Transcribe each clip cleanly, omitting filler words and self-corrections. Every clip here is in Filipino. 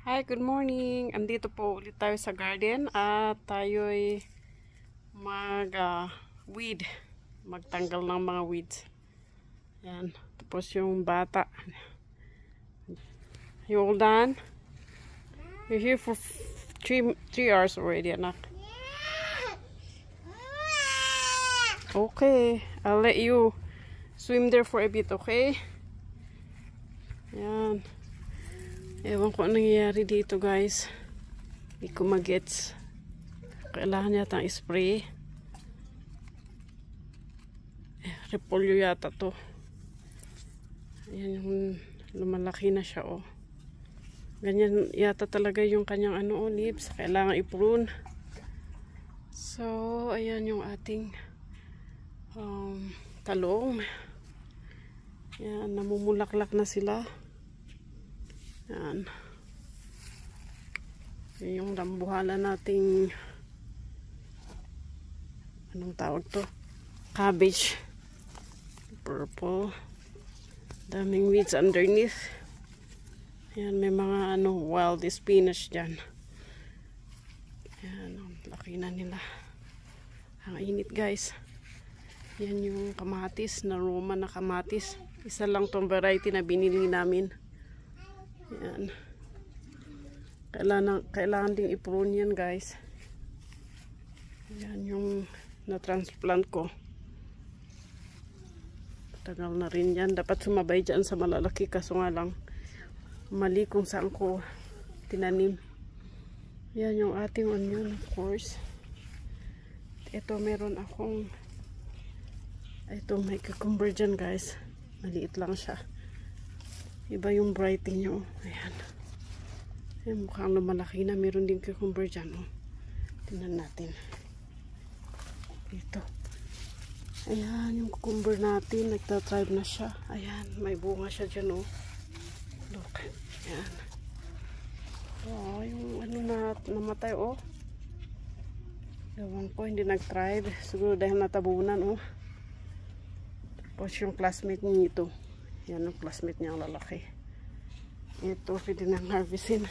Hi, good morning. Andito po ulit tayo sa garden at tayo'y weed. Magtanggal ng mga weeds. Yan. Tapos yung bata. You all done? You're here for 3 hours already, anak. Okay. I'll let you swim there for a bit, okay? Yan. Ewan ko anong nangyayari dito, guys. Hindi ko magets. Kailangan yata ang spray. Repolyo yata to. Ayan yung lumalaki na siya, oh. Ganyan yata talaga yung kanyang leaves. Kailangan i-prune. So, ayan yung ating talong. Ayan, namumulaklak na sila. Yan. Yung dambuhala nating anong tawag to? Cabbage. Purple. Daming weeds underneath. Yan, may mga wild spinach dyan. Yan, laki na nila. Ang init, guys. Yan yung kamatis, na Roman na kamatis. Isa lang tong variety na binili namin. Yan. Kailangan ding i-prune yan, guys. Yan yung na-transplant ko. Tagal na rin yan. Dapat sumabay dyan sa malalaki. Kaso nga lang, mali kung saan ko tinanim. Yan yung ating onion, of course. Ito, meron akong may cucumber dyan, guys. Maliit lang siya. Iba yung brighting nyo. Ayan. Ayan, mukhang lumalaki na. Meron din cucumber dyan. Oh. Tingnan natin. Dito. Ayan, yung cucumber natin. Nagtatribe na siya. Ayan, may bunga siya dyan. Oh. Look. Ayan. Oh, yung namatay. Oh. Ewan ko, hindi nag-tribe. Siguro dahil natabunan. Oh. Tapos yung classmate niya ito. Yan ang classmate niya ang lalaki. Ito, pwede nang harvestin.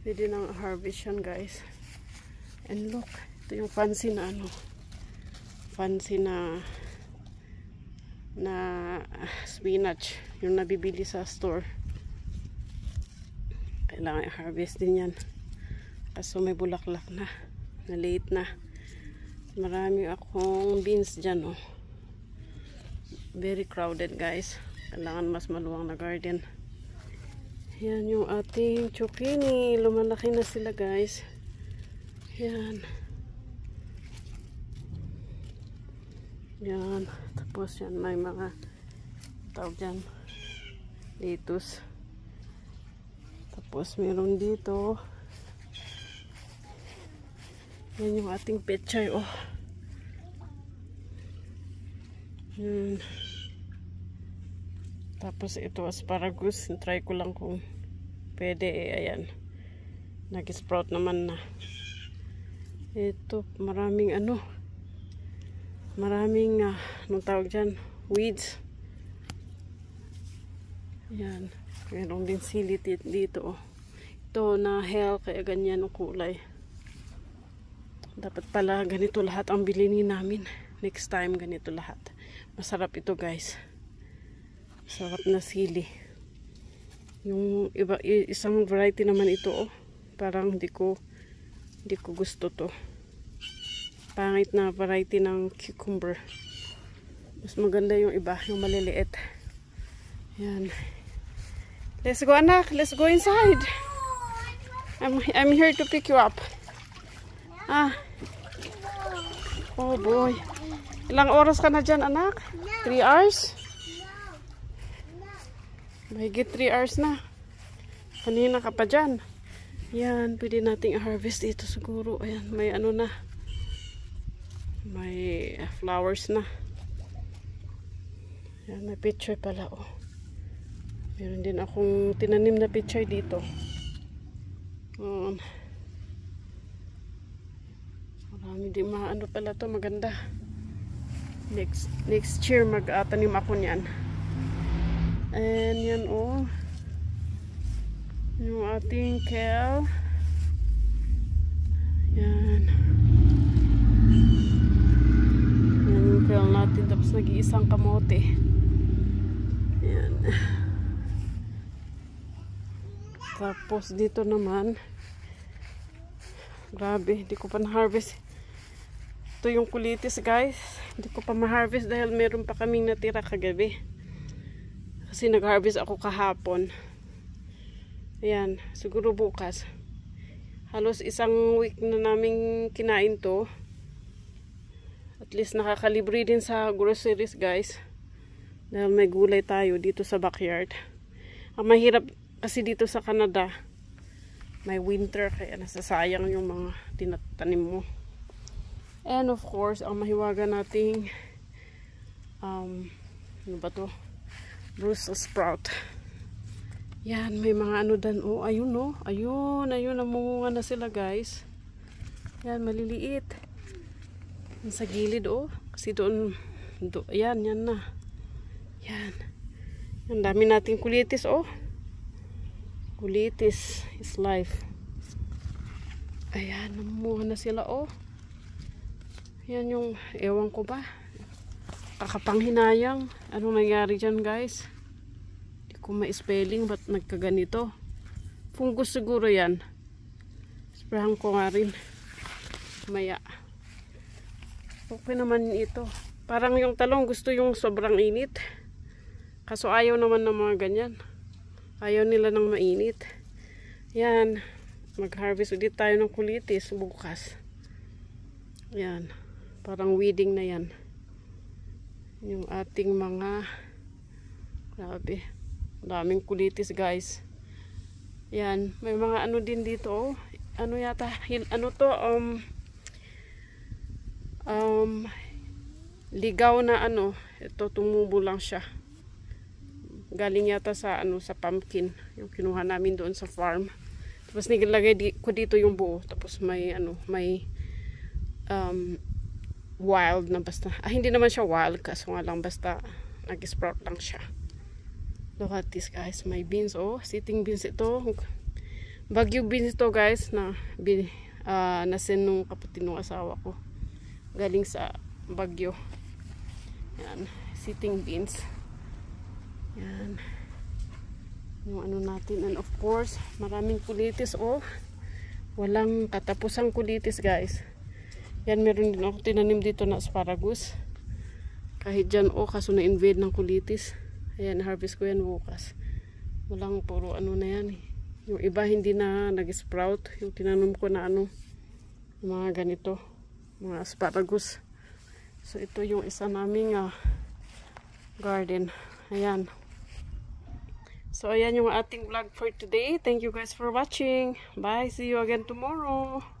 Pwede nang harvest yan, guys. And look, ito yung fancy na spinach. Yung nabibili sa store. Kailangan i-harvest din yan. Kaso may bulaklak na. Na-late na. Marami akong beans dyan, oh. Very crowded, guys. Kailangan mas maluwang na garden. Yan yung ating zucchini. Lumalaki na sila, guys. Yan. Yan. Tapos yan, may mga tawag dyan. Lettuce. Tapos meron dito. Yan yung ating pechay, oh. Yan. Tapos ito asparagus, try ko lang kung pwede, ayan. Nag-sprout naman na. Ito, maraming anong tawag dyan, weeds. Ayan, mayroong din sili dito, oh. Ito na hell, kaya ganyan ang kulay. Dapat pala ganito lahat ang bilhin namin. Next time ganito lahat. Masarap ito, guys. Sarap na sili. Yung isang variety naman ito, oh. Parang hindi ko gusto to. Pangit na variety ng cucumber. Mas maganda yung iba, yung maliliit. Yan. Let's go, anak. Let's go inside. I'm here to pick you up. Ah. Oh boy. Ilang oras ka na dyan, anak? 3 hours? Mahigit 3 hours na. Kanina ka pa dyan. Yan, pwede nating i-harvest dito siguro. Ayan, may na. May flowers na. Yan, may picture pala, oh. Meron din akong tinanim na picture dito. Marami din pala to, maganda. Next year mag-tanim ako niyan. And yan oh. Yung ating kale. Yan. Yan yung kale natin. Tapos nag-iisang kamote. Yan. Tapos dito naman, grabe, hindi ko pa na-harvest. Ito yung kulitis guys. Hindi ko pa ma-harvest dahil meron pa kaming natira kagabi. Kasi nag-harvest ako kahapon. Ayan, siguro bukas. Halos isang week na naming kinain to. At least nakakalibre din sa groceries guys. Dahil may gulay tayo dito sa backyard. Ang mahirap kasi dito sa Canada, may winter kaya nasasayang yung mga tinatanim mo. And of course, ang mahiwaga nating ano ba to? Brussels sprout. Yan, may mga ano dan. Oh, ayun oh. Ayun, namunga na sila guys. Yan, maliliit. Yan sa gilid oh. Kasi doon, yan na. Yan. Ang dami nating kulitis oh. Kulitis is life. Ayan, namunga na sila oh. Yan yung, ewan ko ba. Kakapanghinayang. Anong nangyari dyan guys? Hindi ko ma-spelling ba't nagkaganito. Fungus siguro yan. Sprahan ko nga rin. Maya. Okay naman ito. Parang yung talong gusto yung sobrang init. Kaso ayaw naman ng mga ganyan. Ayaw nila ng mainit. Yan. Mag-harvest ulit tayo ng kulitis bukas. Yan. Parang weeding na yan. Yung ating mga grabe. Daming kulitis guys. Yan. May mga ano din dito oh. Ano yata? Ano to? Ligaw na ano. Ito tumubo lang siya. Galing yata sa ano, sa pumpkin. Yung kinuha namin doon sa farm. Tapos nilagay ko dito yung buo. Tapos may ano, may wild na basta. Hindi naman siya wild. Kaso nga lang basta nag-sprout lang siya. Look at this guys. May beans oh. Sitting beans ito. Baguio beans ito guys. Na nasin nung kapatid ng asawa ko. Galing sa Baguio. Yan. Sitting beans. Yan. Yung ano natin. And of course, maraming kulitis oh. Walang katapusang kulitis guys. Yan, meron din ako tinanim dito na asparagus. Kahit dyan oh, kaso na-invade ng kulitis. Ayan, harvest ko yan bukas. Walang puro ano na yan. Yung iba hindi na nag-sprout. Yung tinanim ko na ano, mga ganito. Mga asparagus. So, ito yung isa naming garden. Ayan. So, ayan yung ating vlog for today. Thank you guys for watching. Bye. See you again tomorrow.